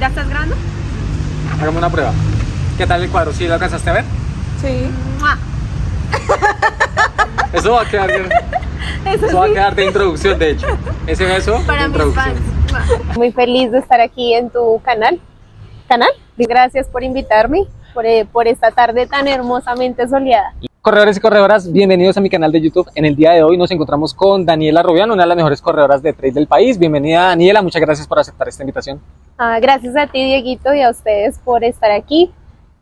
¿Ya estás grabando? Hagamos una prueba. ¿Qué tal el cuadro? ¿Sí lo alcanzaste a ver? Sí. Eso va a quedar bien. Eso va a quedar de introducción, de hecho. Ese beso Para de mis introducción. fans. Muy feliz de estar aquí en tu canal. Gracias por invitarme, por esta tarde tan hermosamente soleada. Corredores y corredoras, bienvenidos a mi canal de YouTube. En el día de hoy nos encontramos con Daniela Rubiano, una de las mejores corredoras de trail del país. Bienvenida, Daniela, muchas gracias por aceptar esta invitación. Gracias a ti, Dieguito, y a ustedes por estar aquí.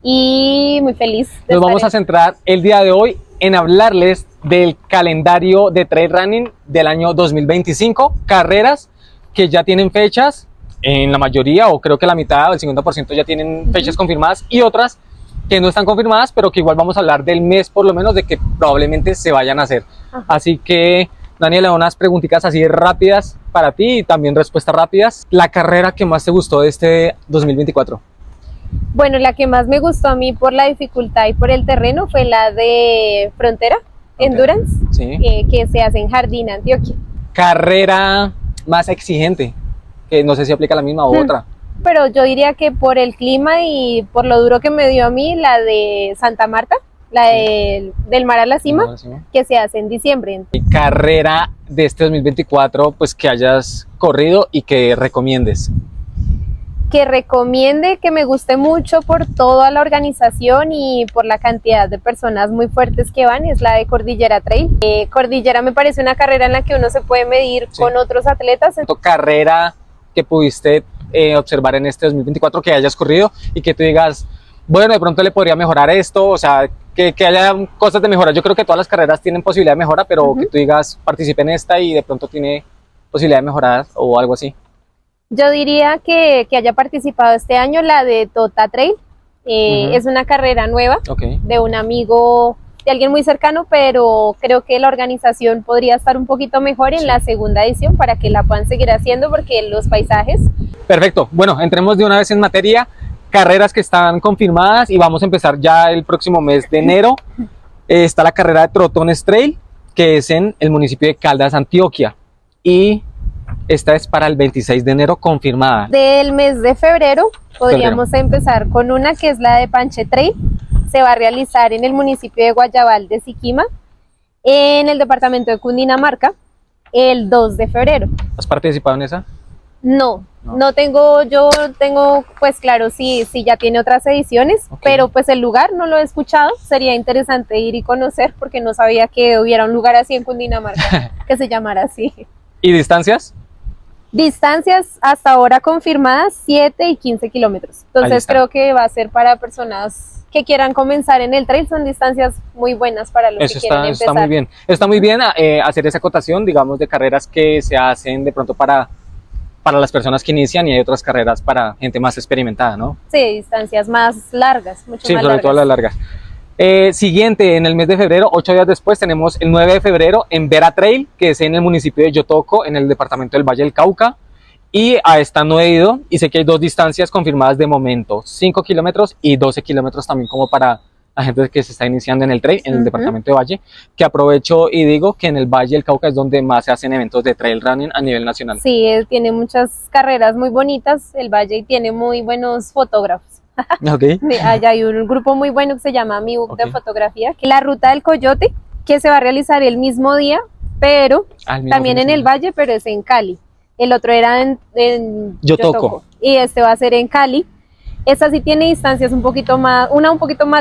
Y muy feliz. Nos vamos a centrar el día de hoy en hablarles del calendario de trail running del año 2025. Carreras que ya tienen fechas, en la mayoría, o creo que la mitad o el 50% ya tienen fechas confirmadas, y otras que no están confirmadas, pero que igual vamos a hablar del mes por lo menos de que probablemente se vayan a hacer. Así que, Daniela, unas preguntitas así rápidas para ti y también respuestas rápidas. La carrera que más te gustó de este 2024. Bueno, la que más me gustó a mí por la dificultad y por el terreno fue la de Frontera, Endurance, Sí. que se hace en Jardín, Antioquia. Carrera más exigente, que no sé si aplica la misma o otra. Pero yo diría que por el clima y por lo duro que me dio a mí, la de Santa Marta, la del Mar a la Cima, que se hace en diciembre. Y carrera de este 2024, pues que hayas corrido y que recomiendes. Que recomiende, que me guste mucho por toda la organización y por la cantidad de personas muy fuertes que van, es la de Cordillera Trail. Cordillera me parece una carrera en la que uno se puede medir con otros atletas. Carrera que pudiste observar en este 2024 que hayas corrido y que tú digas, bueno, de pronto le podría mejorar esto, o sea, que haya cosas de mejora. Yo creo que todas las carreras tienen posibilidad de mejora, pero que tú digas, participe en esta y de pronto tiene posibilidad de mejorar o algo así. Yo diría que haya participado este año la de Tota Trail. Es una carrera nueva de un amigo, de alguien muy cercano, pero creo que la organización podría estar un poquito mejor en la segunda edición para que la puedan seguir haciendo, porque los paisajes... Perfecto, bueno, entremos de una vez en materia. Carreras que están confirmadas y vamos a empezar ya el próximo mes de enero. Está la carrera de Trotones Trail, que es en el municipio de Caldas, Antioquia, y esta es para el 26 de enero confirmada. Del mes de febrero podríamos empezar con una que es la de Panche Trail. Se va a realizar en el municipio de Guayabal de Siquima, en el departamento de Cundinamarca, el 2 de febrero. ¿Has participado en esa? No tengo, yo tengo pues claro si ya tiene otras ediciones, pero pues el lugar no lo he escuchado. Sería interesante ir y conocer, porque no sabía que hubiera un lugar así en Cundinamarca que se llamara así. ¿Y distancias? Distancias hasta ahora confirmadas 7 y 15 kilómetros. Entonces creo que va a ser para personas que quieran comenzar en el trail. Son distancias muy buenas para los que quieren empezar. Está muy bien. Está muy bien hacer esa acotación, digamos, de carreras que se hacen de pronto para las personas que inician, y hay otras carreras para gente más experimentada, ¿no? Sí, distancias más largas, mucho más largas. Sí, sobre todo las largas. Siguiente, en el mes de febrero, 8 días después, tenemos el 9 de febrero en Vera Trail, que es en el municipio de Yotoco, en el departamento del Valle del Cauca. Y a esta no he ido, y sé que hay dos distancias confirmadas de momento, 5 kilómetros y 12 kilómetros también, como para la gente que se está iniciando en el trail, en el departamento de Valle, que aprovecho y digo que en el Valle del Cauca es donde más se hacen eventos de trail running a nivel nacional. Sí, tiene muchas carreras muy bonitas el Valle, y tiene muy buenos fotógrafos. Allá hay un grupo muy bueno que se llama Mi Book de fotografía. La ruta del Coyote, que se va a realizar el mismo día, pero también en el Valle, pero es en Cali. El otro era en Yotoco, y este va a ser en Cali. Esta sí tiene distancias un poquito más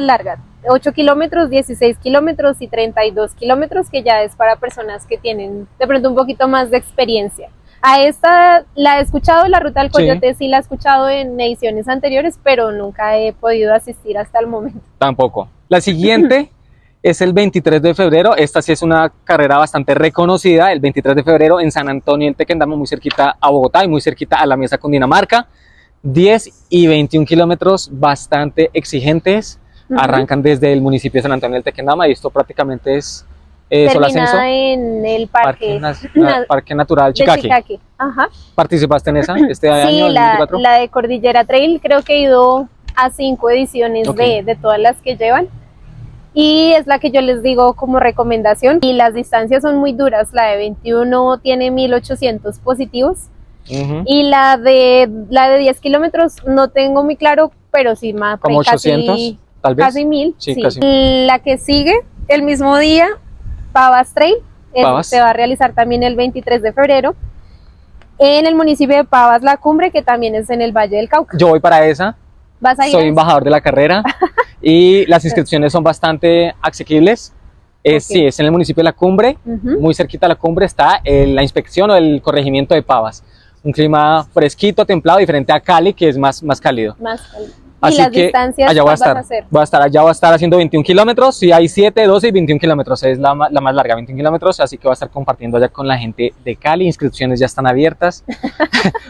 larga, 8 kilómetros, 16 kilómetros y 32 kilómetros, que ya es para personas que tienen de pronto un poquito más de experiencia. A esta la he escuchado, la ruta del Coyote sí la he escuchado en ediciones anteriores, pero nunca he podido asistir hasta el momento. Tampoco. La siguiente es el 23 de febrero, esta sí es una carrera bastante reconocida, el 23 de febrero en San Antonio del Tequendama, muy cerquita a Bogotá y muy cerquita a la Mesa Cundinamarca. 10 y 21 kilómetros bastante exigentes, arrancan desde el municipio de San Antonio del Tequendama, y esto prácticamente es solo ascenso. En el Parque Natural Chicaque. ¿Participaste en esa este año? Sí, la de Cordillera Trail, creo que he ido a 5 ediciones de todas las que llevan, y es la que yo les digo como recomendación. Y las distancias son muy duras, la de 21 tiene 1800 positivos. Ujú. Y la de 10 kilómetros no tengo muy claro, pero sí más Como 800, tal vez. casi 1000. Sí, Sí. casi. La que sigue, el mismo día, Pavas Trail, Pavas. se va a realizar también el 23 de febrero en el municipio de Pavas La Cumbre, que también es en el Valle del Cauca. Yo voy para esa. ¿Vas a ir? Soy a esa? embajador de la carrera y las inscripciones son bastante asequibles. Ok. Sí, es en el municipio de La Cumbre. Ujú. Muy cerquita de La Cumbre está la inspección o el corregimiento de Pavas. Un clima fresquito, templado, diferente a Cali, que es más cálido. Más cálido. ¿Y Así las que distancias allá voy a cuál vas estar. a hacer? Voy a estar allá, voy a estar haciendo 21 kilómetros. Y hay 7, 12 y 21 kilómetros. Es la más larga, 21 kilómetros. Así que voy a estar compartiendo allá con la gente de Cali. Inscripciones ya están abiertas,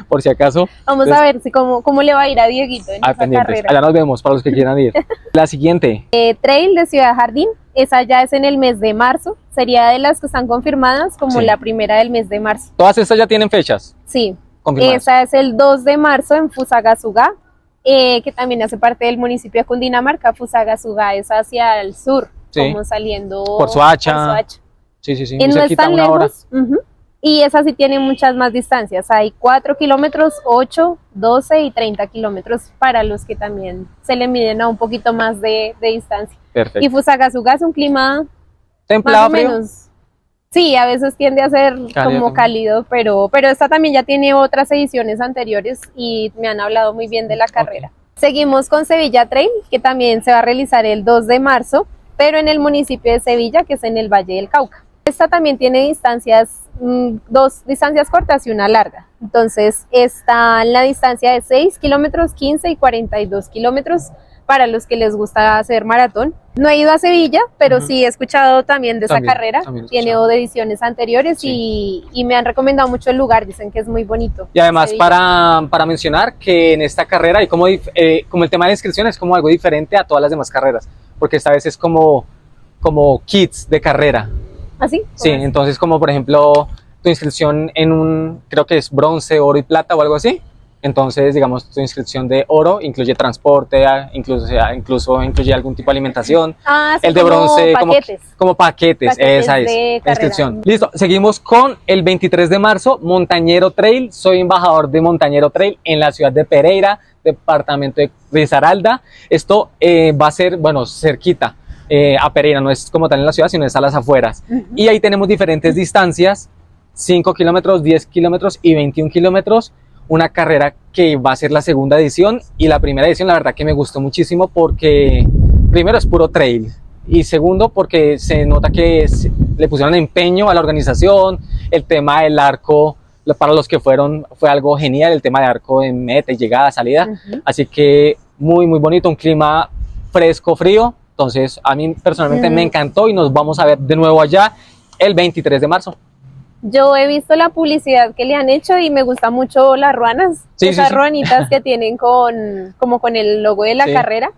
por si acaso. Vamos Entonces, a ver si cómo le va a ir a Dieguito en esa pendientes. carrera. Allá nos vemos para los que quieran ir. La siguiente. Trail de Ciudad Jardín, esa ya es en el mes de marzo. Sería de las que están confirmadas como Sí. la primera del mes de marzo. Todas estas ya tienen fechas Sí, confirmadas. esa es el 2 de marzo en Fusagasugá, que también hace parte del municipio de Cundinamarca. Fusagasugá es hacia el sur, Sí. como saliendo Por Soacha. Sí, sí, sí. Y Muy no es cerquita, tan una hora. lejos. Ujú. Y esa sí tiene muchas más distancias. Hay 4 kilómetros, 8, 12 y 30 kilómetros para los que también se le miden a un poquito más de distancia. Perfecto. Y Fusagasugá es un clima más Templado, o frío. menos. Sí, a veces tiende a ser Cálido como también. cálido, pero esta también ya tiene otras ediciones anteriores y me han hablado muy bien de la carrera. Seguimos con Sevilla Trail, que también se va a realizar el 2 de marzo, pero en el municipio de Sevilla, que es en el Valle del Cauca. Esta también tiene distancias, 2 distancias cortas y una larga. Entonces está en la distancia de 6 kilómetros, 15 y 42 kilómetros para los que les gusta hacer maratón. No he ido a Sevilla, pero Ujú. sí he escuchado también de esa También, carrera. también he Tiene escuchado. ediciones anteriores Sí. y me han recomendado mucho el lugar, dicen que es muy bonito. Y además Sevilla. para mencionar que en esta carrera hay como el tema de inscripción es como algo diferente a todas las demás carreras, porque esta vez es como kits de carrera. ¿Ah, sí? Sí, entonces como por ejemplo tu inscripción en creo que es bronce, oro y plata o algo así. Entonces, digamos, tu inscripción de oro incluye transporte, incluso incluye algún tipo de alimentación. Ah, sí, El de como bronce, paquetes. como paquetes, Paquetes esa es de la carrera. inscripción. Listo, seguimos con el 23 de marzo, Montañero Trail. Soy embajador de Montañero Trail en la ciudad de Pereira, departamento de Risaralda. Esto va a ser, bueno, cerquita a Pereira, no es como tal en la ciudad, sino es a las afueras. Y ahí tenemos diferentes distancias, 5 kilómetros, 10 kilómetros y 21 kilómetros. Una carrera que va a ser la segunda edición, y la primera edición la verdad que me gustó muchísimo porque primero es puro trail y segundo porque se nota que le pusieron empeño a la organización. El tema del arco para los que fueron fue algo genial, el tema de arco de meta y llegada, salida. Ujú. Así que muy bonito, un clima fresco, frío. Entonces a mí personalmente me encantó y nos vamos a ver de nuevo allá el 23 de marzo. Yo he visto la publicidad que le han hecho y me gustan mucho las ruanas, Sí, esas sí, sí. ruanitas que tienen como con el logo de la Sí. carrera,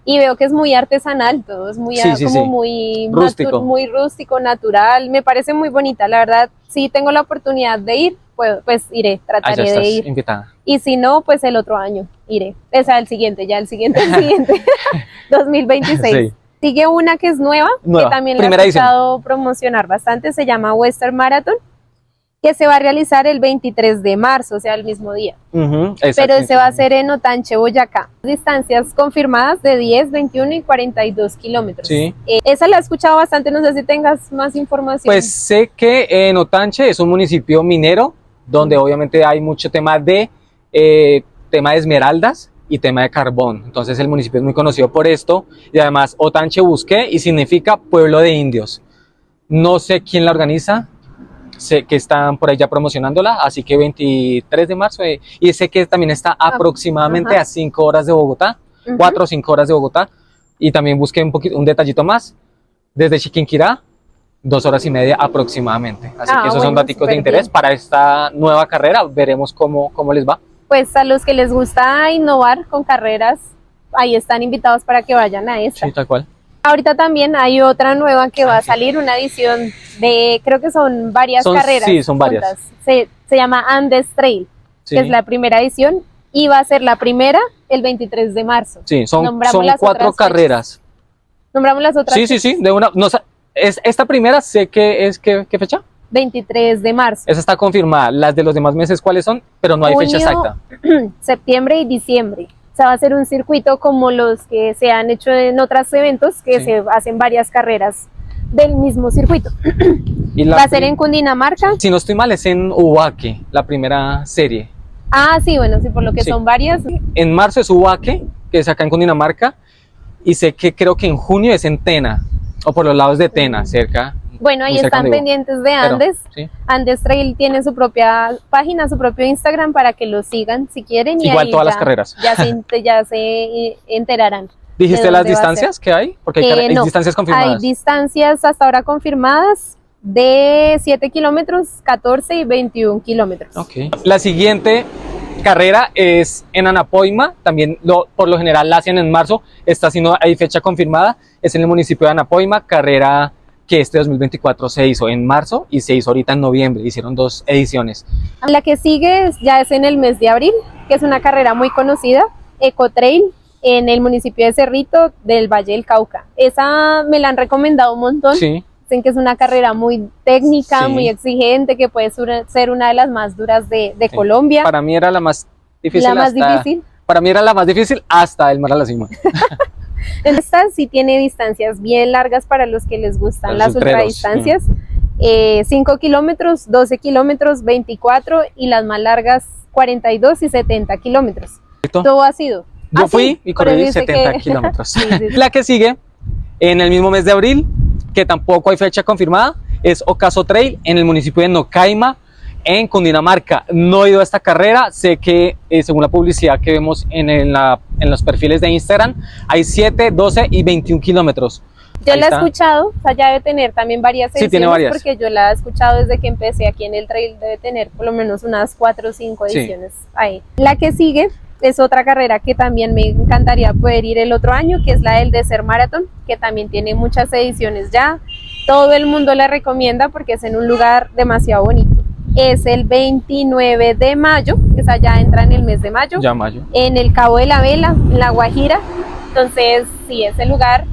y veo que es muy artesanal, todo es muy Sí, sí, como sí. muy Rústico. muy rústico, natural. Me parece muy bonita, la verdad. Si tengo la oportunidad de ir, pues iré, Allá trataré de estás ir. invitada. Y si no, pues el otro año iré. O sea, el siguiente, el siguiente, 2026. Sí. Sigue una que es nueva, Nueva, que también la primera he edición. escuchado promocionar bastante, se llama Western Marathon, que se va a realizar el 23 de marzo, o sea, el mismo día. Ujú, Pero exacto. se va a hacer en Otanche, Boyacá. Distancias confirmadas de 10, 21 y 42 kilómetros. Sí. Esa la he escuchado bastante, no sé si tengas más información. Pues sé que en Otanche es un municipio minero, donde obviamente hay mucho tema de esmeraldas y tema de carbón. Entonces el municipio es muy conocido por esto, y además Otanche busqué y significa pueblo de indios. No sé quién la organiza, sé que están por ahí ya promocionándola, así que 23 de marzo, y sé que también está aproximadamente ajá. a 5 horas de Bogotá, Ujú. 4 o 5 horas de Bogotá, y también busqué un detallito más, desde Chiquinquirá, 2 horas y media aproximadamente. Así que esos son bueno, datos de súper interés bien. para esta nueva carrera. Veremos cómo les va. Pues a los que les gusta innovar con carreras, ahí están invitados para que vayan a esta. Sí, tal cual. Ahorita también hay otra nueva que va a salir, una edición de, creo que son varias carreras. Sí, son varias. juntas. Se llama Andes Trail, Sí, que es la primera edición, y va a ser la primera el 23 de marzo. sí, son Nombramos las 4 otras fechas. carreras. Nombramos las otras. Sí, sí, sí, de una. No, esta primera sé que es, ¿qué fecha? 23 de marzo. Esa está confirmada. Las de los demás meses, ¿cuáles son? Pero no hay fecha Junio, exacta. septiembre y diciembre. O sea, va a ser un circuito como los que se han hecho en otros eventos, que Sí. se hacen varias carreras del mismo circuito. Y la Va a ser en Cundinamarca. Si no estoy mal, es en Ubaque, la primera serie. Ah, sí, bueno, sí, por lo que Sí. son varias. En marzo es Ubaque, que es acá en Cundinamarca. Y sé que creo que en junio es en Tena, o por los lados de Tena, cerca. Bueno, ahí muy cerca están donde vivo. pendientes de Pero, Andes. sí. Andes Trail tiene su propia página, su propio Instagram para que lo sigan si quieren. Y Igual ahí todas las carreras. Ya se enterarán. ¿Dijiste ¿De las dónde va a distancias que hay? Porque hay No, distancias hay confirmadas. distancias hasta ahora confirmadas de 7 kilómetros, 14 y 21 kilómetros. Ok. La siguiente carrera es en Anapoima, también por lo general la hacen en marzo, esta sí no hay fecha confirmada, es en el municipio de Anapoima, carrera que este 2024 se hizo en marzo y se hizo ahorita en noviembre, hicieron 2 ediciones. La que sigue ya es en el mes de abril, que es una carrera muy conocida, Ecotrail, en el municipio de Cerrito del Valle del Cauca. Esa me la han recomendado un montón. Sí, Dicen que es una carrera muy técnica, Sí. muy exigente, que puede ser una de las más duras de sí. Colombia. Para mí era la más difícil. La más difícil. Para mí era la más difícil hasta el Mar a la Cima. Esta sí tiene distancias bien largas para los que les gustan Los las ultreros, ultradistancias. 5 kilómetros, 12 kilómetros, 24 y las más largas 42 y 70 kilómetros. Todo ha sido. Yo Ah, fui sí, y por eso corrí dice 70 que- kilómetros. Sí, sí, sí. La que sigue, en el mismo mes de abril, que tampoco hay fecha confirmada, es Ocaso Trail en el municipio de Nocaima, en Cundinamarca. No he ido a esta carrera, sé que según la publicidad que vemos en los perfiles de Instagram, hay 7, 12 y 21 kilómetros. Yo Ahí la he está. escuchado, o sea, ya debe tener también varias Sí, ediciones, tiene varias. porque yo la he escuchado desde que empecé aquí en el trail, debe tener por lo menos unas 4 o 5 Sí. ediciones ahí. La que sigue es otra carrera que también me encantaría poder ir el otro año, que es la del Desert Marathon, que también tiene muchas ediciones ya. Todo el mundo la recomienda porque es en un lugar demasiado bonito. Es el 29 de mayo, que esa ya entra en el mes de mayo, Ya mayo. en el Cabo de la Vela, en La Guajira. Entonces, sí, ese lugar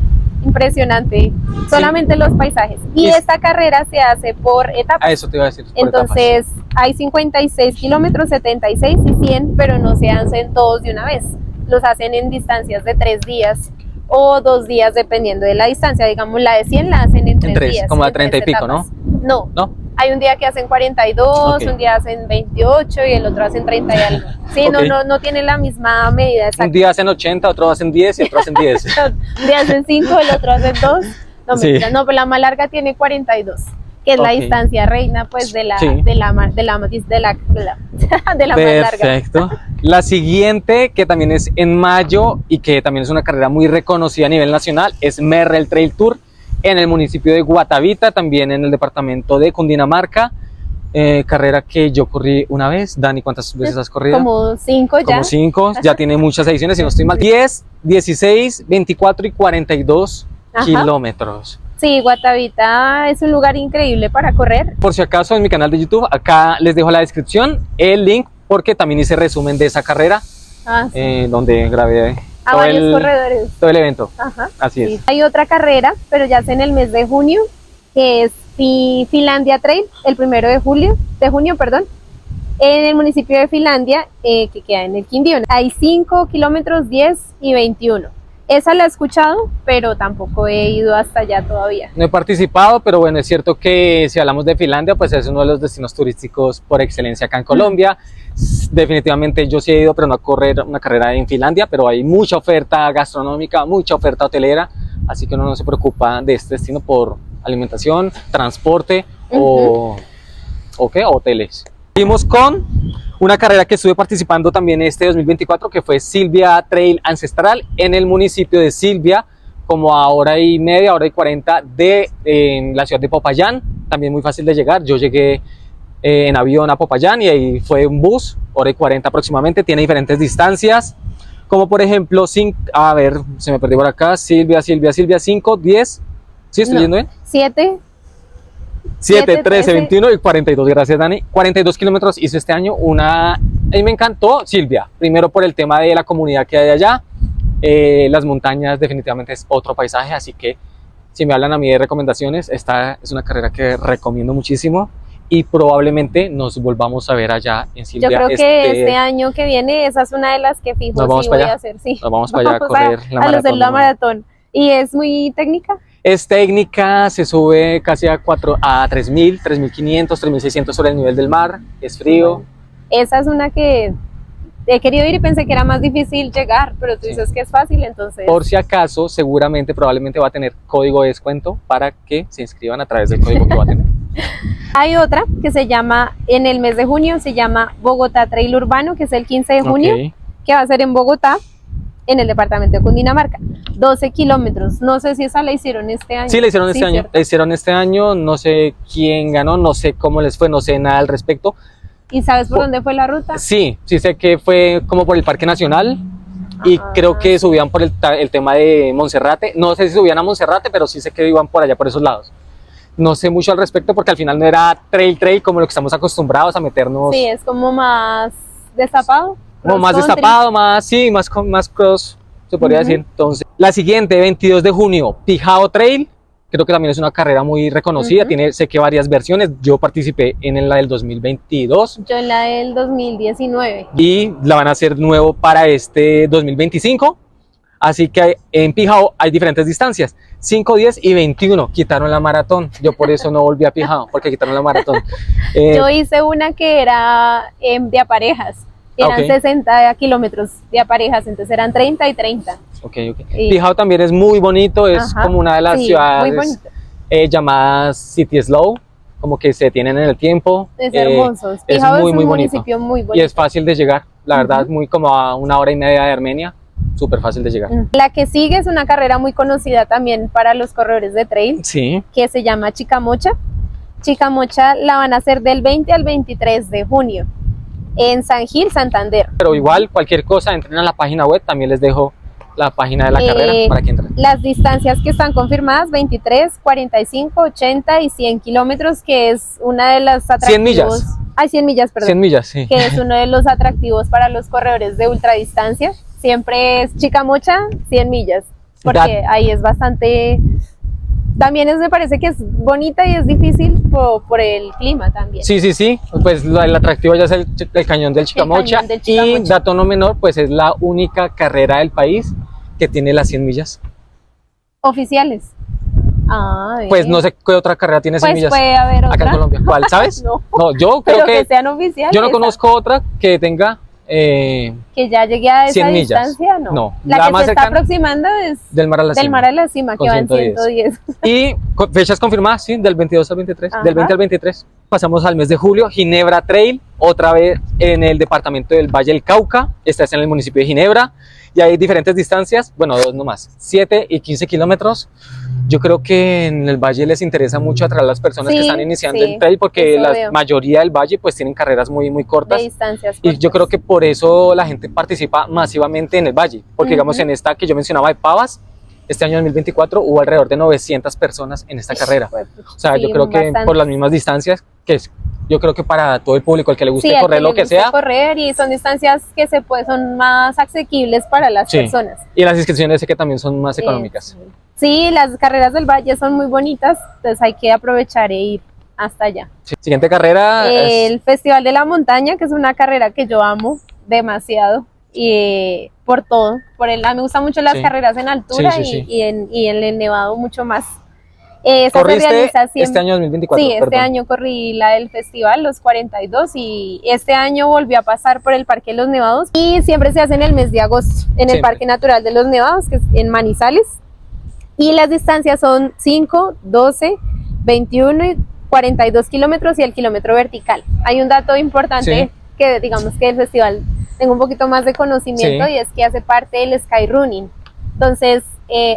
impresionante, solamente los paisajes. Y esta carrera se hace por etapas. A eso te iba a decir. por Entonces, hay 56 kilómetros, 76 y 100, pero no se hacen todos de una vez. Los hacen en distancias de 3 días o 2 días, dependiendo de la distancia. Digamos, la de 100 la hacen en 3 tres, días. como a en 30 y 3 pico, ¿no? etapas. No, ¿No? hay un día que hacen 42, Ok. un día hacen 28 y el otro hacen 30 y algo. Sí, Ok. no tienen la misma medida exacta. Un día hacen 80, otro hacen 10 y otro hacen 10. Un día hacen 5, el otro hacen 2. No, Sí. mentira, no, pero la más larga tiene 42, que es la Ok. distancia reina, pues, de la, Sí. de la más larga. Perfecto. La siguiente, que también es en mayo y que también es una carrera muy reconocida a nivel nacional, es Merrell Trail Tour en el municipio de Guatavita, también en el departamento de Cundinamarca. Carrera que yo corrí una vez. Dani, ¿cuántas veces has corrido? Como 5 ya. Como 5, ya tiene muchas ediciones, si no estoy mal. 10, 16, 24 y 42 Ajá. kilómetros. Sí, Guatavita es un lugar increíble para correr. Por si acaso, en mi canal de YouTube, acá les dejo en la descripción el link, porque también hice resumen de esa carrera, Ah, sí. donde grabé A todo varios corredores. todo el evento. Ajá. Así Sí. es. Hay otra carrera, pero ya es en el mes de junio, que es Finlandia Trail, el 1 de junio, perdón, en el municipio de Finlandia, que queda en el Quindío. Hay 5 kilómetros, 10 y 21. Esa la he escuchado, pero tampoco he ido hasta allá todavía. No he participado, pero bueno, es cierto que si hablamos de Finlandia, pues es uno de los destinos turísticos por excelencia acá en Colombia. Definitivamente yo sí he ido, pero no a correr una carrera en Finlandia, pero hay mucha oferta gastronómica, mucha oferta hotelera, así que uno no se preocupa de este destino por alimentación, transporte o ¿qué? Hoteles. Seguimos con una carrera que estuve participando también este 2024, que fue Silvia Trail Ancestral en el municipio de Silvia, como a hora y media, hora y 40 de la ciudad de Popayán, también muy fácil de llegar. Yo llegué en avión a Popayán y ahí fue un bus, hora y 40 aproximadamente, tiene diferentes distancias, como por ejemplo, a ver, se me perdió por acá, Silvia, 5, 10, ¿sí estoy yendo bien? 7. 7, 13, 13. 21 y 42, gracias Dani. 42 kilómetros hizo este año. A mí me encantó Silvia, primero por el tema de la comunidad que hay allá. Las montañas definitivamente es otro paisaje, así que si me hablan a mí de recomendaciones, esta es una carrera que recomiendo muchísimo. y probablemente nos volvamos a ver allá en Silvia. Yo creo que este año que viene esa es una de las que fijo sí voy a hacer. Sí. Nos vamos para allá a correr la maratón. ¿Y es muy técnica? Es técnica, se sube casi a 3.000, 3.500, 3.600 sobre el nivel del mar, es frío. Bueno, esa es una que he querido ir y pensé que era más difícil llegar, pero tú dices que es fácil, entonces... Por si acaso, probablemente va a tener código de descuento para que se inscriban a través del código que va a tener. Hay otra que se llama, en el mes de junio, se llama Bogotá Trail Urbano, que es el 15 de junio, que va a ser en Bogotá, en el departamento de Cundinamarca. 12 kilómetros, no sé si esa la hicieron este año. Sí, la hicieron este año, ¿cierto? La hicieron este año, no sé quién ganó, no sé cómo les fue, no sé nada al respecto. ¿Y sabes por dónde fue la ruta? Sí sé que fue como por el Parque Nacional y creo que subían por el tema de Monserrate. No sé si subían a Monserrate, pero sí sé que iban por allá, por esos lados. No sé mucho al respecto porque al final no era trail como lo que estamos acostumbrados a meternos. Sí, es como más destapado. Como más destapado, más cross, se podría decir. Entonces, la siguiente, 22 de junio, Pijao Trail. Creo que también es una carrera muy reconocida, sé que varias versiones, yo participé en la del 2022. Yo en la del 2019. Y la van a hacer nuevo para este 2025, así que en Pijao hay diferentes distancias, 5, 10 y 21, quitaron la maratón, yo por eso no volví a Pijao, porque quitaron la maratón. Yo hice una que era de a parejas, eran 60 kilómetros de a parejas, entonces eran 30 y 30. Pijao también es muy bonito, es como una de las ciudades llamadas City Slow, como que se detienen en el tiempo. Es hermoso, Pijao es un municipio muy bonito. Y es fácil de llegar, la verdad, muy como a 1 hora y media de Armenia, súper fácil de llegar. La que sigue es una carrera muy conocida también para los corredores de trail, que se llama Chicamocha. Chicamocha la van a hacer del 20 al 23 de junio en San Gil, Santander. Pero igual, cualquier cosa, entren a la página web, también les dejo la página de la carrera para que entren. Las distancias que están confirmadas, 23, 45, 80 y 100 kilómetros, que es una de las atractivos. 100 millas. Ay, 100 millas, perdón. 100 millas, sí. Que es uno de los atractivos para los corredores de ultradistancia. Siempre es Chicamocha, 100 millas, porque ahí es bastante... También me parece que es bonita y es difícil por el clima también. Sí, pues el atractivo ya es el cañón del Chicamocha, y dato no menor, pues es la única carrera del país que tiene las 100 millas. ¿Oficiales? Pues no sé qué otra carrera tiene 100 millas. Puede haber otra. Acá en Colombia. ¿Cuál, sabes? No, yo creo que sean oficiales. Yo no conozco otra que tenga... que ya llegué a esa distancia, no. La que se está aproximando es del Mar a la Cima, que va en 110. Y fechas confirmadas, sí, del 22 al 23, del 20 al 23. Pasamos al mes de julio, Ginebra Trail, otra vez en el departamento del Valle del Cauca, esta es en el municipio de Ginebra, y hay diferentes distancias, bueno, 2 nomás, 7 y 15 kilómetros. Yo creo que en el valle les interesa mucho atraer a las personas que están iniciando el trail, porque la mayoría del valle pues tienen carreras muy cortas. De distancias cortas. Y yo creo que por eso la gente participa masivamente en el valle, porque digamos en esta que yo mencionaba de Pavas, este año 2024 hubo alrededor de 900 personas en esta carrera. O sea, yo creo que por las mismas distancias, yo creo que para todo el público, el que le guste correr lo que sea. Correr, y son distancias que son más asequibles para las personas. Y las inscripciones sé que también son más económicas. Sí, las carreras del valle son muy bonitas, entonces hay que aprovechar e ir hasta allá. Siguiente carrera. El Festival de la Montaña, que es una carrera que yo amo demasiado, y por todo. A mí me gustan mucho las carreras en altura y en el nevado mucho más. ¿Corriste este año 2024? Sí, este año corrí la del festival, los 42, y este año volví a pasar por el Parque de los Nevados, y siempre se hace en el mes de agosto, en el Parque Natural de los Nevados, que es en Manizales, y las distancias son 5, 12, 21 y 42 kilómetros y el kilómetro vertical. Hay un dato importante que digamos que el festival tengo un poquito más de conocimiento, y es que hace parte del Skyrunning. Entonces,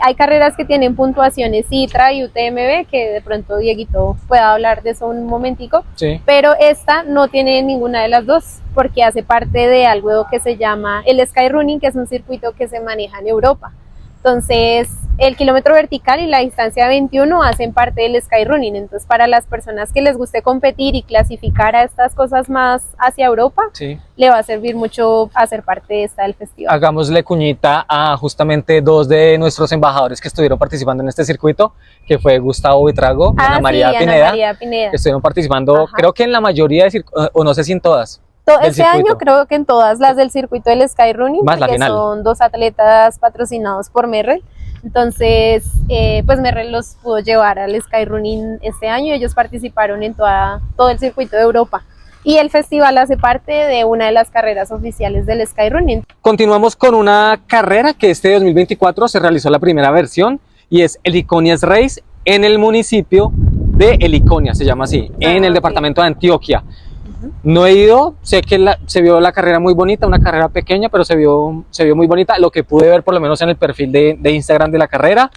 hay carreras que tienen puntuaciones ITRA y UTMB, que de pronto Dieguito pueda hablar de eso un momentico, pero esta no tiene ninguna de las dos, porque hace parte de algo que se llama el Skyrunning, que es un circuito que se maneja en Europa. Entonces, el kilómetro vertical y la distancia 21 hacen parte del Skyrunning. Entonces, para las personas que les guste competir y clasificar a estas cosas más hacia Europa, Sí. le va a servir mucho hacer parte de esta del festival. Hagámosle cuñita a justamente dos de nuestros embajadores que estuvieron participando en este circuito, que fue Gustavo Vitrago y Ana María sí, Pineda, Ana María Pineda. que estuvieron participando, Ajá. creo que en la mayoría de circuitos, o no sé si en todas. del Este circuito. año creo que en todas las del circuito del Skyrunning, Más la porque final. son 2 atletas patrocinados por Merrell. Entonces, pues Merrell los pudo llevar al Skyrunning este año y ellos participaron en todo el circuito de Europa. Y el festival hace parte de una de las carreras oficiales del Skyrunning. Continuamos con una carrera que este 2024 se realizó la primera versión y es Heliconias Race en el municipio de Heliconia, se llama así, en el ok. departamento de Antioquia. No he ido, sé que se vio la carrera muy bonita, una carrera pequeña, pero se vio muy bonita, lo que pude ver por lo menos en el perfil de Instagram de la carrera.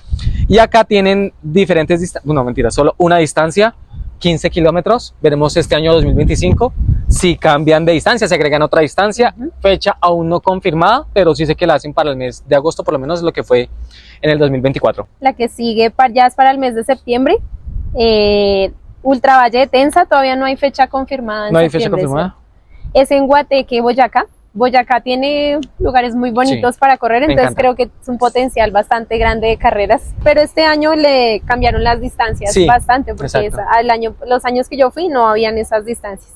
Y acá tienen diferentes distancias, no mentira, solo una distancia, 15 kilómetros, veremos este año 2025, si cambian de distancia, se agregan otra distancia, fecha aún no confirmada, pero sí sé que la hacen para el mes de agosto, por lo menos lo que fue en el 2024. La que sigue ya es para el mes de septiembre. Ultra Valle de Tensa, todavía no hay fecha confirmada. ¿No hay fecha confirmada? Es en Guateque, Boyacá. Boyacá tiene lugares muy bonitos para correr, entonces encanta. creo que es un potencial bastante grande de carreras. Pero este año le cambiaron las distancias bastante, porque los años que yo fui no habían esas distancias.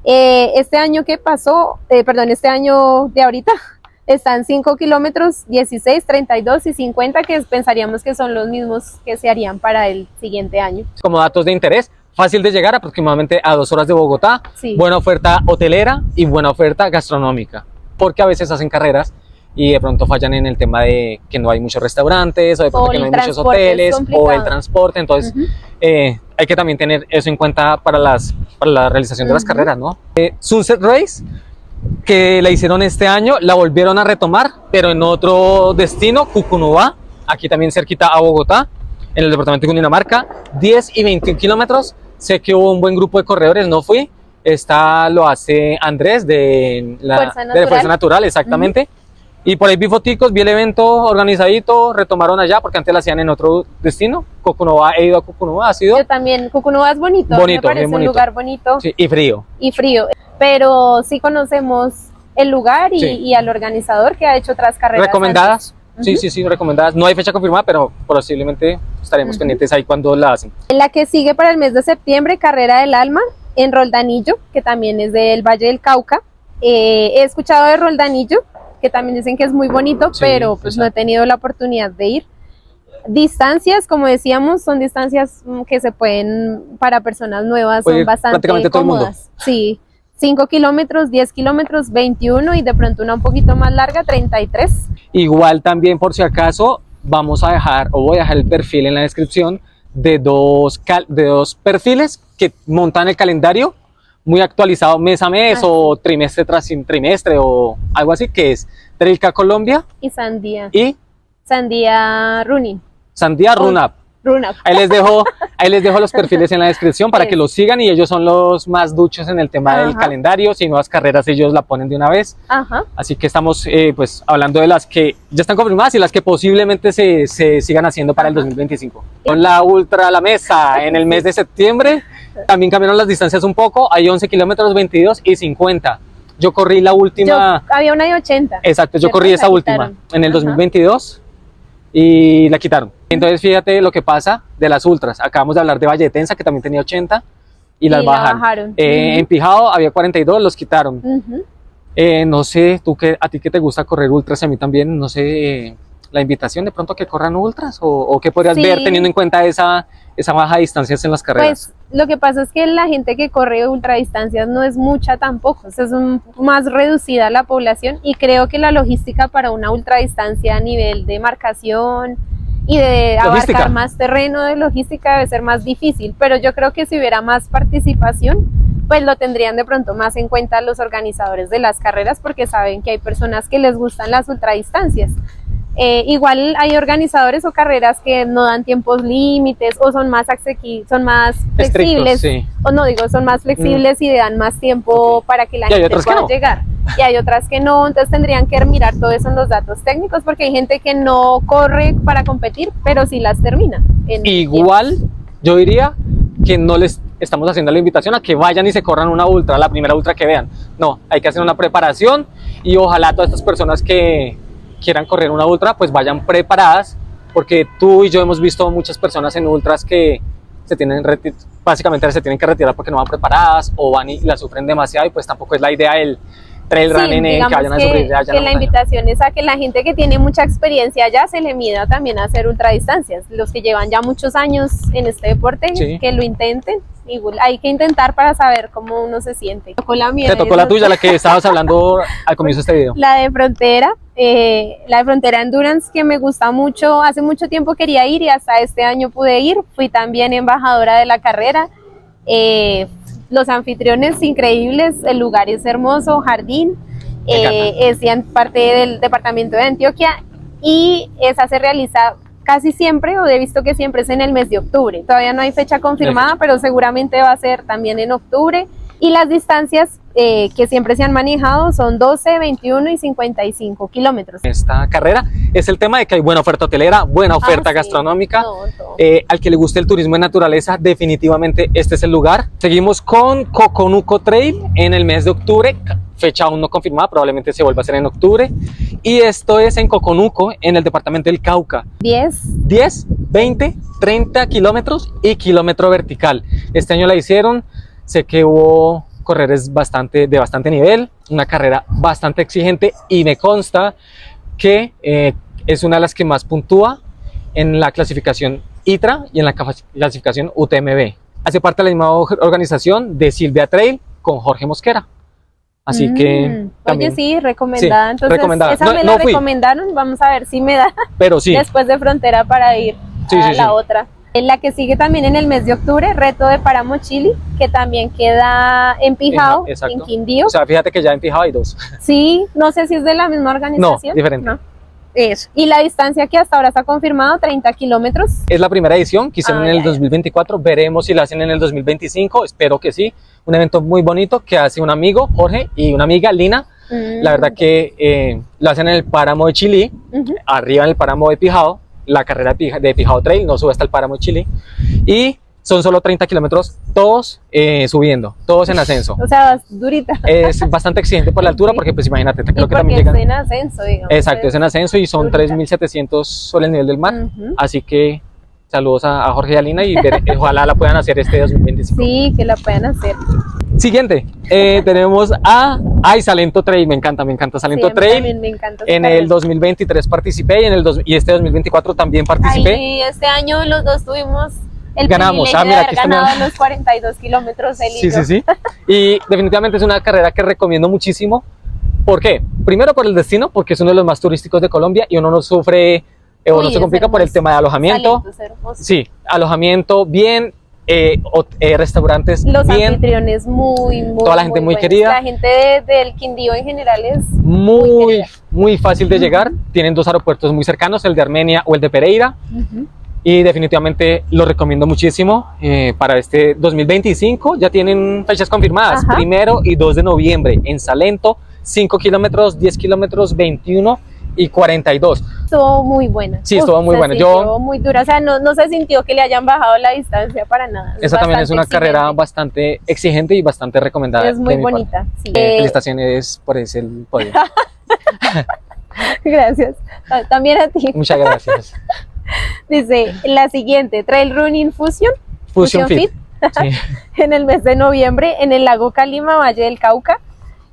Este año que pasó, este año de ahorita, están 5 kilómetros, 16, 32 y 50, que pensaríamos que son los mismos que se harían para el siguiente año. Como datos de interés, fácil de llegar, aproximadamente a 2 horas de Bogotá, Sí. buena oferta hotelera y buena oferta gastronómica, porque a veces hacen carreras y de pronto fallan en el tema de que no hay muchos restaurantes o de pronto que no hay muchos hoteles o el transporte, entonces hay que también tener eso en cuenta para la realización de las carreras, ¿no? Sunset Race, que la hicieron este año, la volvieron a retomar, pero en otro destino, Cucunubá, aquí también cerquita a Bogotá, en el departamento de Cundinamarca, 10 y 21 kilómetros. Sé que hubo un buen grupo de corredores, no fui. Esta lo hace Andrés de Fuerza Natural, exactamente. Y por ahí vi foticos, vi el evento organizadito, retomaron allá porque antes la hacían en otro destino. Cucunubá, he ido a Cucunubá, ¿ha sido? Yo también, Cucunubá es bonito, me parece un lugar bonito. Sí, y frío. Y frío, pero sí conocemos el lugar y al organizador que ha hecho otras carreras. ¿Recomendadas? Sí, recomendadas. No hay fecha confirmada, pero posiblemente estaremos pendientes ahí cuando la hacen. La que sigue para el mes de septiembre, Carrera del Alma, en Roldanillo, que también es del Valle del Cauca. He escuchado de Roldanillo, que también dicen que es muy bonito, pero pues no he tenido la oportunidad de ir. Distancias, como decíamos, son distancias que se pueden, para personas nuevas, son bastante cómodas. Sí. 5 kilómetros, 10 kilómetros, 21 y de pronto una un poquito más larga, 33. Igual también por si acaso voy a dejar el perfil en la descripción de dos perfiles que montan el calendario muy actualizado mes a mes o trimestre tras trimestre o algo así, que es Trailca Colombia y Sandía Running. Runap. Ahí les dejo los perfiles en la descripción para que los sigan y ellos son los más duchos en el tema del calendario. Si nuevas carreras ellos la ponen de una vez. Así que estamos pues hablando de las que ya están confirmadas y las que posiblemente se sigan haciendo para el 2025. Con la Ultra La Mesa en el mes de septiembre también cambiaron las distancias un poco. Hay 11 kilómetros, 22 y 50. Yo corrí la última. Había una de 80. Exacto, yo corrí esa última en el 2022 y la quitaron. Entonces fíjate lo que pasa de las ultras. Acabamos de hablar de Valle de Tensa, que también tenía 80 y las bajaron. En Pijao había 42, los quitaron. No sé, a ti que te gusta correr ultras, a mí también, no sé, la invitación de pronto a que corran ultras o qué podrías ver teniendo en cuenta esa baja de distancias en las carreras. Pues lo que pasa es que la gente que corre ultradistancias no es mucha tampoco, es más reducida la población y creo que la logística para una ultradistancia a nivel de marcación y de abarcar más terreno de logística debe ser más difícil, pero yo creo que si hubiera más participación, pues lo tendrían de pronto más en cuenta los organizadores de las carreras porque saben que hay personas que les gustan las ultradistancias. Igual hay organizadores o carreras que no dan tiempos límites o son más son más flexibles, estrictos, sí. o no digo, son más flexibles y dan más tiempo para que la gente pueda llegar. Y hay otras que no, entonces tendrían que mirar todo eso en los datos técnicos, porque hay gente que no corre para competir, pero sí las termina. Igual, yo diría que no les estamos haciendo la invitación a que vayan y se corran una ultra, la primera ultra que vean. No, hay que hacer una preparación y ojalá todas estas personas que quieran correr una ultra, pues vayan preparadas, porque tú y yo hemos visto muchas personas en ultras que básicamente se tienen que retirar porque no van preparadas o van y la sufren demasiado, y pues tampoco es la idea del trail running que vayan a sufrir allá. Que la invitación es a que la gente que tiene mucha experiencia ya se le mida también a hacer ultradistancias. Los que llevan ya muchos años en este deporte, sí, que lo intenten. Igual, hay que intentar para saber cómo uno se siente. Te tocó la tuya, la que estabas hablando al comienzo de este video. La de Frontera Endurance, que me gusta mucho. Hace mucho tiempo quería ir y hasta este año pude ir. Fui también embajadora de la carrera. Los anfitriones increíbles, el lugar es hermoso, jardín, es parte del departamento de Antioquia, y esa se realiza casi siempre, o he visto que siempre es en el mes de octubre. Todavía no hay fecha confirmada, pero seguramente va a ser también en octubre. Y las distancias que siempre se han manejado son 12, 21 y 55 kilómetros. Esta carrera es el tema de que hay buena oferta hotelera, buena oferta gastronómica. Al que le guste el turismo de naturaleza, definitivamente este es el lugar. Seguimos con Coconuco Trail en el mes de octubre, fecha aún no confirmada, probablemente se vuelva a hacer en octubre. Y esto es en Coconuco, en el departamento del Cauca. 10, 20, 30 kilómetros y kilómetro vertical. Este año la hicieron. Sé que hubo corredores de bastante nivel, una carrera bastante exigente, y me consta que es una de las que más puntúa en la clasificación ITRA y en la clasificación UTMB. Hace parte de la misma organización de Silvia Trail con Jorge Mosquera. Así que también, oye, sí, recomendada. Sí, entonces recomendada. Esa me la recomendaron, vamos a ver si me da, pero sí, después de Frontera para ir a la otra. La que sigue también en el mes de octubre, Reto de Páramo Chili, que también queda en Pijao, en Quindío. O sea, fíjate que ya en Pijao hay dos. Sí, no sé si es de la misma organización. No, diferente. No. Eso. Y la distancia que hasta ahora está confirmado, 30 kilómetros. Es la primera edición que hicieron en el 2024, veremos si la hacen en el 2025, espero que sí. Un evento muy bonito que hace un amigo, Jorge, y una amiga, Lina. La verdad que lo hacen en el Páramo de Chili, arriba en el Páramo de Pijao. La carrera de Pijao Trail no sube hasta el Páramo de Chile, y son solo 30 kilómetros, todos subiendo, todos en ascenso. O sea, durita. Es bastante exigente por la altura, porque pues imagínate, creo que también llegan. Es en ascenso, digamos. Exacto, es en ascenso y son 3.700 sobre el nivel del mar, así que saludos a Jorge y a Lina, y ojalá la puedan hacer este 2025. Sí, que la puedan hacer. Siguiente, tenemos a Salento Trail, me encanta Salento Trail. Me encanta en el 2023 participé y este 2024 también participé. Y este año los dos tuvimos el ganamos, privilegio de haber ganado los 42 kilómetros. Sí. Y definitivamente es una carrera que recomiendo muchísimo. ¿Por qué? Primero por el destino, porque es uno de los más turísticos de Colombia y uno no sufre o no se complica por el tema de alojamiento. Sí, alojamiento bien. Restaurantes los bien, anfitriones muy toda la gente muy querida, la gente del Quindío en general es muy fácil de llegar. Tienen dos aeropuertos muy cercanos, el de Armenia o el de Pereira, y definitivamente lo recomiendo muchísimo. Para este 2025 ya tienen fechas confirmadas, 1 y 2 de noviembre en Salento, 5 kilómetros, 10 kilómetros, 21 y 42. Estuvo muy buena. Sí, estuvo muy buena. Estuvo muy dura, o sea, no se sintió que le hayan bajado la distancia para nada. Esa también es una carrera bastante exigente y bastante recomendada. Es muy bonita. Sí. Felicitaciones por ese podio. Gracias. También a ti. Muchas gracias. Dice, la siguiente, Trail Running Fusion Fit. Sí. En el mes de noviembre en el lago Calima, Valle del Cauca.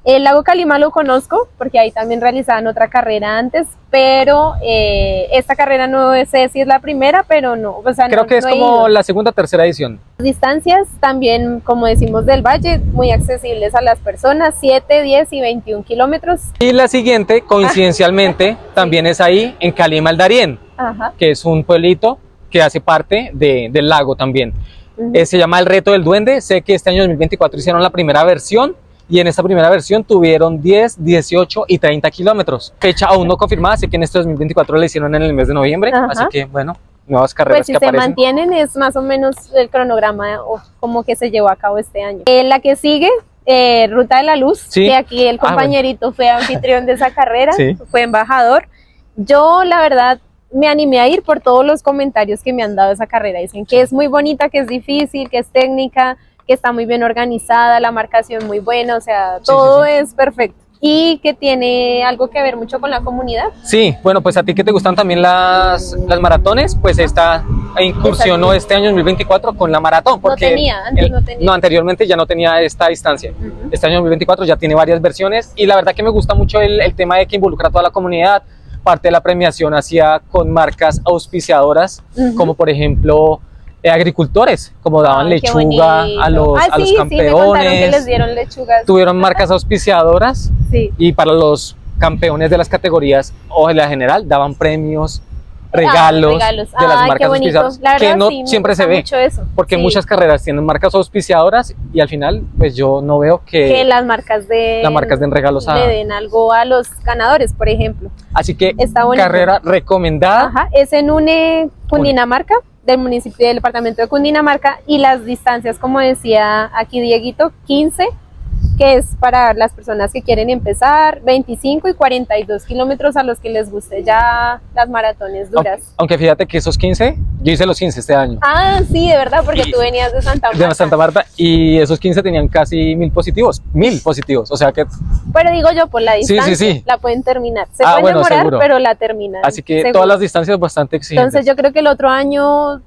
El lago Calima lo conozco porque ahí también realizaban otra carrera antes, pero esta carrera no sé si es la primera, pero no. O sea, creo que es como la segunda o tercera edición. Distancias también, como decimos, del valle, muy accesibles a las personas, 7, 10 y 21 kilómetros. Y la siguiente, coincidencialmente, también es ahí en Calima el Darién, que es un pueblito que hace parte del lago también. Se llama el Reto del Duende. Sé que este año 2024 hicieron la primera versión y en esta primera versión tuvieron 10, 18 y 30 kilómetros. Fecha aún no confirmada, así que en este 2024 la hicieron en el mes de noviembre, así que bueno, nuevas carreras pues si que se aparecen. mantienen es más o menos el cronograma como que se llevó a cabo este año. La que sigue, Ruta de la Luz, Sí. que aquí el compañerito fue anfitrión de esa carrera, Sí. fue embajador. Yo la verdad me animé a ir por todos los comentarios que me han dado de esa carrera. Dicen que es muy bonita, que es difícil, que es técnica, que está muy bien organizada, la marcación muy buena, o sea, todo es perfecto. Y que tiene algo que ver mucho con la comunidad. Sí, bueno, pues a ti que te gustan también las maratones, pues esta incursionó este año 2024 con la maratón. Porque Antes no tenía. No, anteriormente ya no tenía esta distancia. Este año 2024 ya tiene varias versiones y la verdad que me gusta mucho el tema de que involucra a toda la comunidad. Parte de la premiación hacía con marcas auspiciadoras, como por ejemplo agricultores, como daban lechuga a los sí, campeones. Sí, me contaron que les dieron lechugas. Tuvieron marcas auspiciadoras. Sí. Y para los campeones de las categorías o en la general daban premios, regalos de las marcas auspiciadoras, que no siempre se ve, porque muchas carreras tienen marcas auspiciadoras y al final pues yo no veo que las marcas den regalos le den algo a los ganadores, por ejemplo. Así que carrera recomendada. Ajá, es en UNE Cundinamarca, del municipio del departamento de Cundinamarca, y las distancias, como decía aquí Dieguito, 15, que es para las personas que quieren empezar, 25 y 42 kilómetros a los que les guste ya las maratones duras. Aunque fíjate que esos 15, yo hice los 15 este año. Ah, sí, de verdad, porque tú venías de Santa Marta. De Santa Marta, y esos 15 tenían casi 1000 positivos, o sea que... Pero digo yo, por la distancia, la pueden terminar. Se pueden demorar, seguro, pero la terminan. Así que seguro. Todas las distancias bastante exigentes. Entonces yo creo que el otro año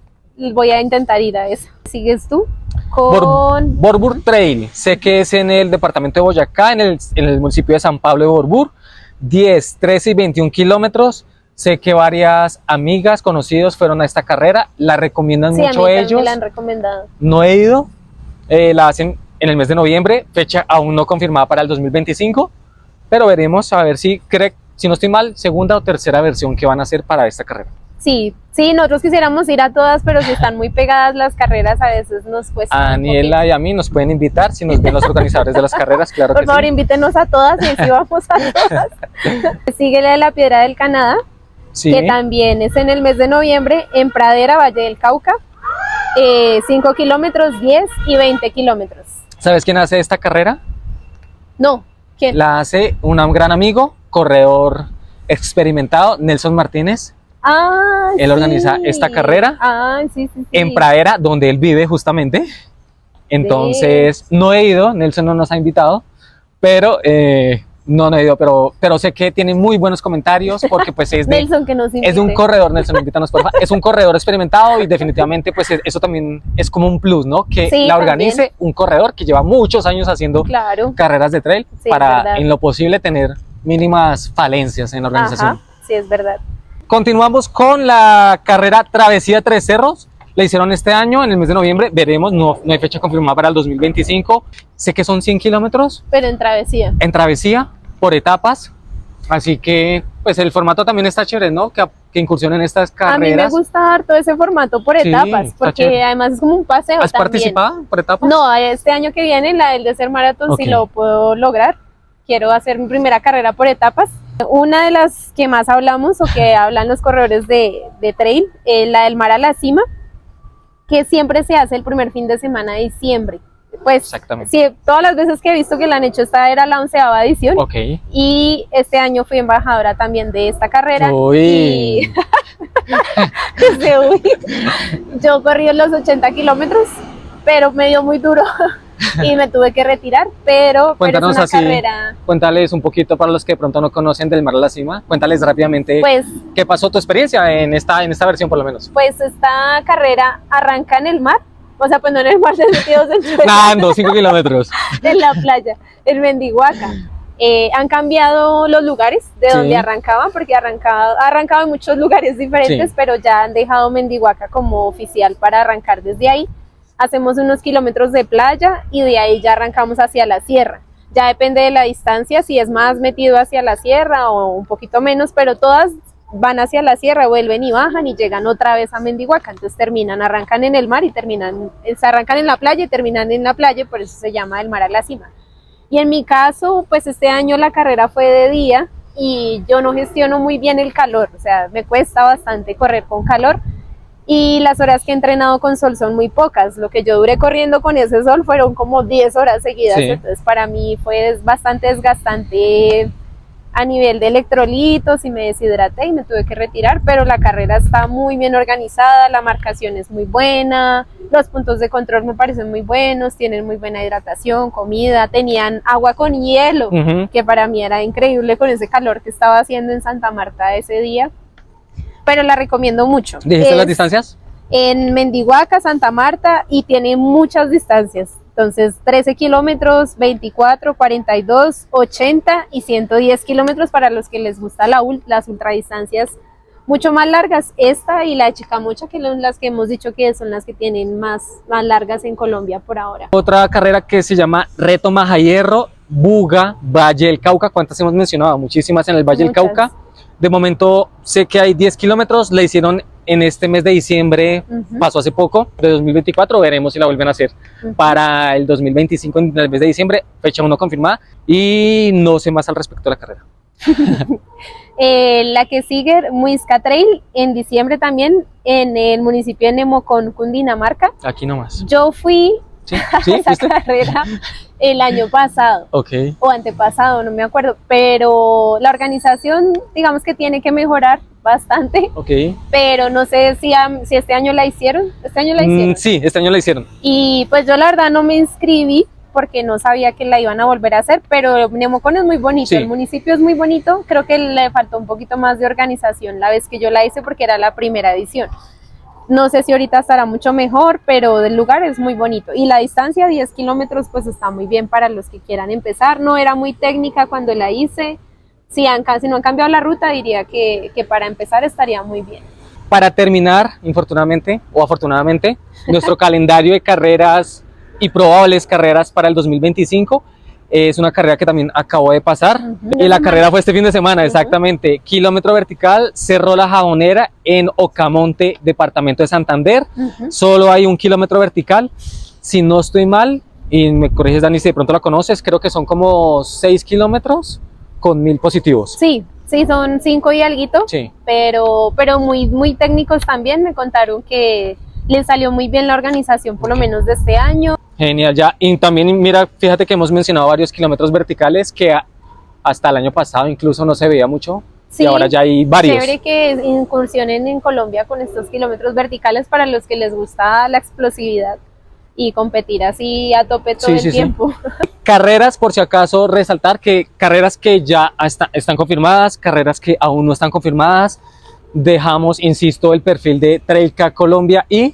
voy a intentar ir a esa. ¿Sigues tú? Con Borbur Trail, sé que es en el departamento de Boyacá, en el municipio de San Pablo de Borbur, 10, 13 y 21 kilómetros. Sé que varias amigas, conocidos fueron a esta carrera, la recomiendan mucho a mí ellos. Me la han recomendado. No he ido, la hacen en el mes de noviembre, fecha aún no confirmada para el 2025, pero veremos a ver si no estoy mal, segunda o tercera versión que van a hacer para esta carrera. Sí, nosotros quisiéramos ir a todas, pero si están muy pegadas las carreras a veces nos cuesta. A Aniela y a mí nos pueden invitar, si nos ven los organizadores de las carreras, claro que sí. Por favor, invítenos a todas y así vamos a todas. Sigue la Piedra del Canadá, que también es en el mes de noviembre, en Pradera, Valle del Cauca, 5 kilómetros, 10 y 20 kilómetros. ¿Sabes quién hace esta carrera? No, ¿quién? La hace un gran amigo, corredor experimentado, Nelson Martínez. Él organiza esta carrera en Pradera, donde él vive justamente. Entonces no he ido, Nelson no nos ha invitado, pero no he ido, pero sé que tiene muy buenos comentarios porque pues Nelson, que nos invite. Es de un corredor, Nelson, invítanos por favor. Es un corredor experimentado y definitivamente pues eso también es como un plus, ¿no? Que la organice también un corredor que lleva muchos años haciendo carreras de trail para en lo posible tener mínimas falencias en la organización. Ajá, sí, es verdad. Continuamos con la carrera Travesía Tres Cerros. La hicieron este año, en el mes de noviembre. Veremos, no hay fecha confirmada para el 2025. Sé que son 100 kilómetros. Pero en travesía. En travesía, por etapas. Así que, pues el formato también está chévere, ¿no? Que incursionen estas carreras. A mí me gusta harto ese formato por etapas, porque además es como un paseo. ¿Has participado por etapas? No, este año que viene, el Desert Marathon, si lo puedo lograr. Quiero hacer mi primera carrera por etapas. Una de las que más hablamos o que hablan los corredores de trail, la del Mar a la Cima, que siempre se hace el primer fin de semana de diciembre. Pues sí, todas las veces que he visto que la han hecho, esta era la 11ª edición. Y este año fui embajadora también de esta carrera. Y yo corrí los 80 kilómetros, pero me dio muy duro y me tuve que retirar, pero cuéntanos es una carrera. Cuéntales un poquito para los que de pronto no conocen del Mar a la Cima, cuéntales rápidamente qué pasó tu experiencia en esta versión por lo menos. Pues esta carrera arranca en el mar, o sea, pues no en el mar de sentidos nadando 5 kilómetros en la playa, en Mendihuaca. Han cambiado los lugares de donde arrancaban, porque arrancaba en muchos lugares diferentes, pero ya han dejado Mendihuaca como oficial para arrancar desde ahí. Hacemos unos kilómetros de playa y de ahí ya arrancamos hacia la sierra. Ya depende de la distancia, si es más metido hacia la sierra o un poquito menos, pero todas van hacia la sierra, vuelven y bajan y llegan otra vez a Mendihuaca. Entonces arrancan en el mar y arrancan en la playa y terminan en la playa, por eso se llama el Mar a la Cima. Y en mi caso, pues este año la carrera fue de día y yo no gestiono muy bien el calor, o sea, me cuesta bastante correr con calor y las horas que he entrenado con sol son muy pocas. Lo que yo duré corriendo con ese sol fueron como 10 horas seguidas, Sí. entonces para mí fue bastante desgastante a nivel de electrolitos y me deshidraté y me tuve que retirar, pero la carrera está muy bien organizada, la marcación es muy buena, los puntos de control me parecen muy buenos, tienen muy buena hidratación, comida, tenían agua con hielo, que para mí era increíble con ese calor que estaba haciendo en Santa Marta ese día, pero la recomiendo mucho. ¿Dijiste las distancias? En Mendihuaca, Santa Marta, y tiene muchas distancias. Entonces, 13 kilómetros, 24, 42, 80 y 110 kilómetros para los que les gusta las ultradistancias mucho más largas. Esta y la de Chicamocha, que son las que hemos dicho que son las que tienen más largas en Colombia por ahora. Otra carrera que se llama Reto Majahierro, Buga, Valle del Cauca. ¿Cuántas hemos mencionado? Muchísimas en el Valle del Cauca. De momento sé que hay 10 kilómetros, la hicieron en este mes de diciembre, pasó hace poco, de 2024, veremos si la vuelven a hacer para el 2025 en el mes de diciembre, fecha 1 confirmada, y no sé más al respecto de la carrera. La que sigue, Muisca Trail, en diciembre también, en el municipio de Nemocón, Cundinamarca. Aquí nomás. Yo fui a esa ¿viste? carrera el año pasado, o antepasado, no me acuerdo, pero la organización, digamos que tiene que mejorar bastante, pero no sé si este año la hicieron. ¿Este año la hicieron? Sí, este año la hicieron. Y pues yo la verdad no me inscribí porque no sabía que la iban a volver a hacer, pero Nemocón es muy bonito, el municipio es muy bonito, creo que le faltó un poquito más de organización la vez que yo la hice porque era la primera edición. No sé si ahorita estará mucho mejor, pero el lugar es muy bonito. Y la distancia, 10 kilómetros, pues está muy bien para los que quieran empezar. No era muy técnica cuando la hice. Si no han cambiado la ruta, diría que para empezar estaría muy bien. Para terminar, infortunadamente o afortunadamente, nuestro calendario de carreras y probables carreras para el 2025 es una carrera que también acabó de pasar. Y la carrera fue este fin de semana, exactamente. Kilómetro vertical, Cerro La Jabonera en Ocamonte, departamento de Santander. Solo hay 1 kilómetro vertical. Si no estoy mal, y me corriges, Dani, si de pronto la conoces, creo que son como 6 kilómetros con 1000 positivos. Sí, son 5 y alguito, pero muy técnicos también. Me contaron que les salió muy bien la organización, por lo menos de este año. Genial, ya. Y también, mira, fíjate que hemos mencionado varios kilómetros verticales que hasta el año pasado incluso no se veía mucho. Sí, y ahora ya hay varios. Chévere que incursionen en Colombia con estos kilómetros verticales para los que les gusta la explosividad y competir así a tope todo el tiempo. Carreras, por si acaso, resaltar que carreras que ya están confirmadas, carreras que aún no están confirmadas. Dejamos, insisto, el perfil de Trailka Colombia y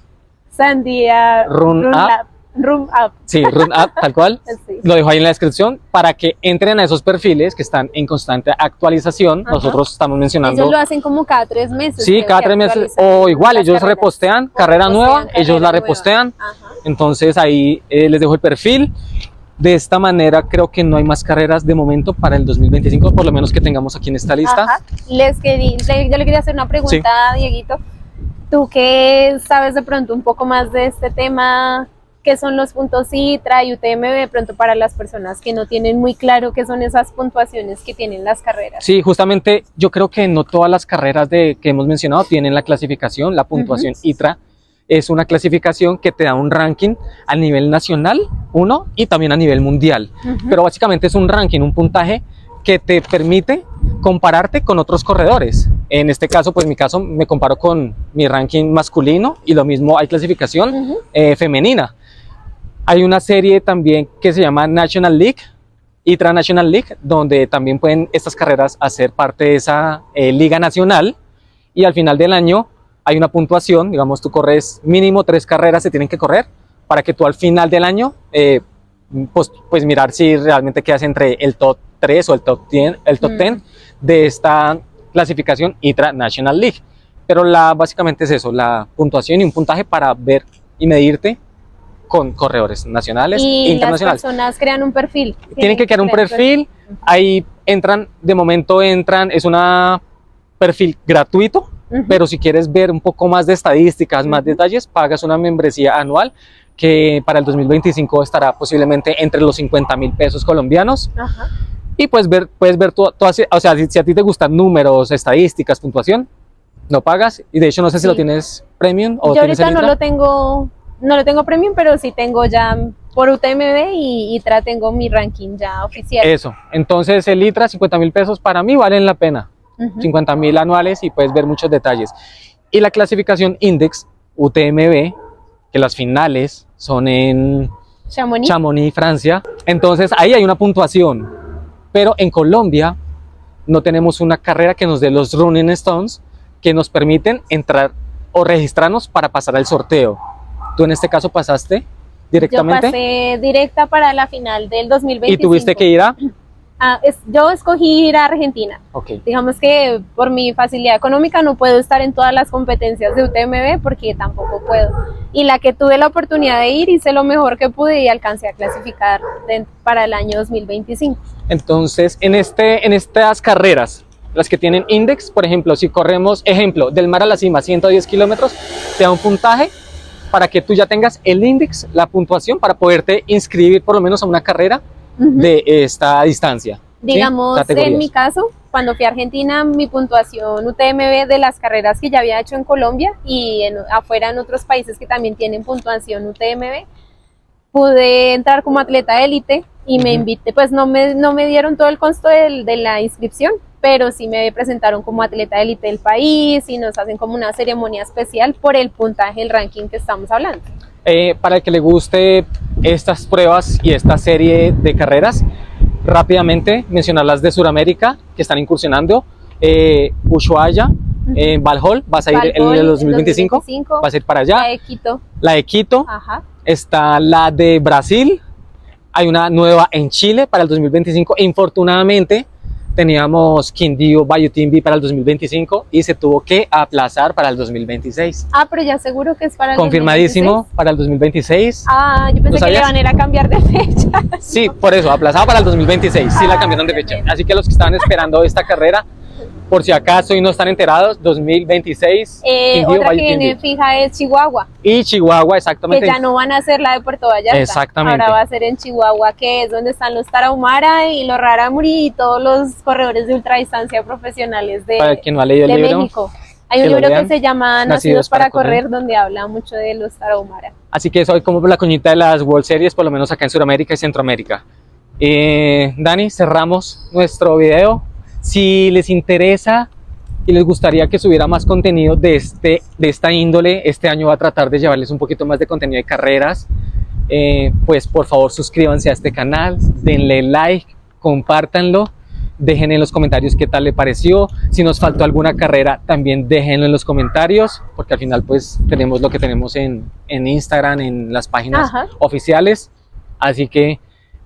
Sandia Run Up. Sí, Run Up, tal cual. Sí. Lo dejo ahí en la descripción para que entren a esos perfiles que están en constante actualización. Nosotros estamos mencionando. Ellos lo hacen como cada 3 meses. Sí, cada 3 meses. O igual, ellos repostean carrera nueva, ellos la repostean. Entonces ahí les dejo el perfil. De esta manera creo que no hay más carreras de momento para el 2025, por lo menos que tengamos aquí en esta lista. Yo le quería hacer una pregunta, Dieguito. Tú que sabes de pronto un poco más de este tema, ¿qué son los puntos ITRA y UTMB de pronto para las personas que no tienen muy claro qué son esas puntuaciones que tienen las carreras? Sí, justamente yo creo que no todas las carreras que hemos mencionado tienen la clasificación, la puntuación ITRA. Es una clasificación que te da un ranking a nivel nacional, y también a nivel mundial. Pero básicamente es un ranking, un puntaje que te permite compararte con otros corredores. En este caso, pues en mi caso me comparo con mi ranking masculino y lo mismo hay clasificación femenina. Hay una serie también que se llama National League, ITRA National League, donde también pueden estas carreras hacer parte de esa liga nacional y al final del año hay una puntuación, digamos tú corres mínimo 3 carreras se tienen que correr para que tú al final del año pues mirar si realmente quedas entre el top 3 o el top 10, de esta clasificación ITRA National League. Pero básicamente es eso, la puntuación y un puntaje para ver y medirte con corredores nacionales e internacionales. Y las personas crean un perfil. Tienen que crear un perfil, ahí entran, de momento es un perfil gratuito. pero si quieres ver un poco más de estadísticas, más detalles, pagas una membresía anual que para el 2025 estará posiblemente entre los 50.000 pesos colombianos. Ajá. Y puedes ver o sea, si a ti te gustan números, estadísticas, puntuación, no pagas. Y de hecho no sé si lo tienes premium o yo tienes ahorita el Litra. no lo tengo premium, pero sí tengo ya por UTMB y tengo mi ranking ya oficial. Eso, entonces el Litra, 50.000 pesos para mí valen la pena. 50.000 anuales y puedes ver muchos detalles. Y la clasificación Index UTMB, que las finales son en Chamonix, Francia. Entonces ahí hay una puntuación, pero en Colombia no tenemos una carrera que nos dé los Running Stones que nos permiten entrar o registrarnos para pasar al sorteo. Tú en este caso pasaste directamente. Yo pasé directa para la final del 2025. ¿Y tuviste que ir a? Yo escogí ir a Argentina. Okay. Digamos que por mi facilidad económica no puedo estar en todas las competencias de UTMB porque tampoco puedo. Y la que tuve la oportunidad de ir, hice lo mejor que pude y alcancé a clasificar para el año 2025. Entonces, en estas carreras, las que tienen Index, por ejemplo, si corremos, ejemplo, del mar a la cima, 110 kilómetros, te da un puntaje para que tú ya tengas el Index, la puntuación, para poderte inscribir por lo menos a una carrera de esta distancia. Digamos, ¿sí? En mi caso, cuando fui a Argentina, mi puntuación UTMB de las carreras que ya había hecho en Colombia y afuera en otros países que también tienen puntuación UTMB, pude entrar como atleta élite y me invité, pues no me dieron todo el costo de la inscripción, pero sí me presentaron como atleta élite del país y nos hacen como una ceremonia especial por el puntaje, el ranking que estamos hablando. Para el que le guste estas pruebas y esta serie de carreras, rápidamente mencionar las de Sudamérica que están incursionando. Ushuaia, Valhall, vas a ir en el 2025, vas a ir para allá. La de Quito. Ajá. Está la de Brasil, hay una nueva en Chile para el 2025. Infortunadamente teníamos Quindío, Bayutimbi para el 2025 y se tuvo que aplazar para el 2026. Pero ya seguro que es para el confirmadísimo 2026. Para el 2026. Yo pensé que le iban a ir a cambiar de fecha. Sí, por eso, aplazado para el 2026, sí la cambiaron de fecha. Así que los que estaban esperando esta carrera, por si acaso y no están enterados, 2026. Otra que viene fija es Chihuahua. Y Chihuahua, exactamente. Que ya no van a hacer la de Puerto Vallarta. Exactamente. Ahora va a ser en Chihuahua, que es donde están los Tarahumara y los Rarámuri y todos los corredores de ultradistancia profesionales de, para quien no ha leído el libro, México. Hay un libro que se llama Nacidos para correr, donde habla mucho de los Tarahumara. Así que soy como la cuñita de las World Series, por lo menos acá en Sudamérica y Centroamérica. Dani, cerramos nuestro video. Si les interesa y les gustaría que subiera más contenido de esta índole, este año va a tratar de llevarles un poquito más de contenido de carreras, pues por favor suscríbanse a este canal, denle like, compártanlo, dejen en los comentarios qué tal le pareció. Si nos faltó alguna carrera, también déjenlo en los comentarios, porque al final pues tenemos lo que tenemos en Instagram, en las páginas oficiales. Así que,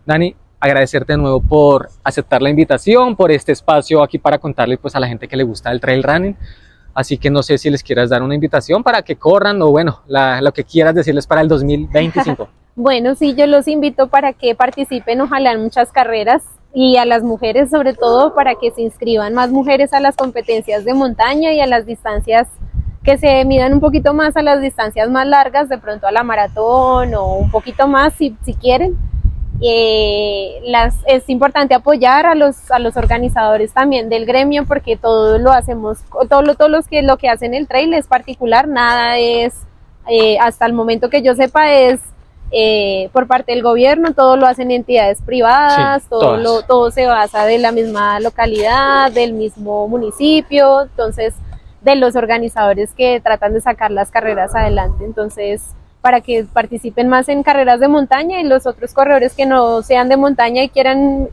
Dani, agradecerte de nuevo por aceptar la invitación, por este espacio aquí para contarle pues a la gente que le gusta el trail running. Así que no sé si les quieras dar una invitación para que corran o bueno, lo que quieras decirles para el 2025. Bueno, sí, yo los invito para que participen, ojalá en muchas carreras y a las mujeres sobre todo para que se inscriban más mujeres a las competencias de montaña y a las distancias que se midan un poquito más, a las distancias más largas, de pronto a la maratón o un poquito más si quieren. Es importante apoyar a los organizadores también del gremio porque todo lo hacemos, lo que hacen el trail es particular, nada es, hasta el momento que yo sepa es por parte del gobierno, todo lo hacen entidades privadas, sí, todo se basa de la misma localidad, del mismo municipio, entonces de los organizadores que tratan de sacar las carreras adelante, entonces para que participen más en carreras de montaña y los otros corredores que no sean de montaña y quieran,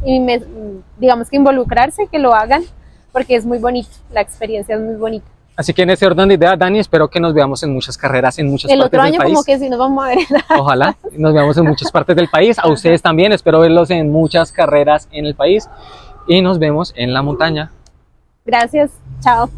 digamos que involucrarse, que lo hagan, porque es muy bonito, la experiencia es muy bonita. Así que en ese orden de idea, Dani, espero que nos veamos en muchas carreras, en muchas partes del país. El otro año como que sí nos vamos a ver. Ojalá, nos veamos en muchas partes del país, a ustedes también, espero verlos en muchas carreras en el país y nos vemos en la montaña. Gracias, chao.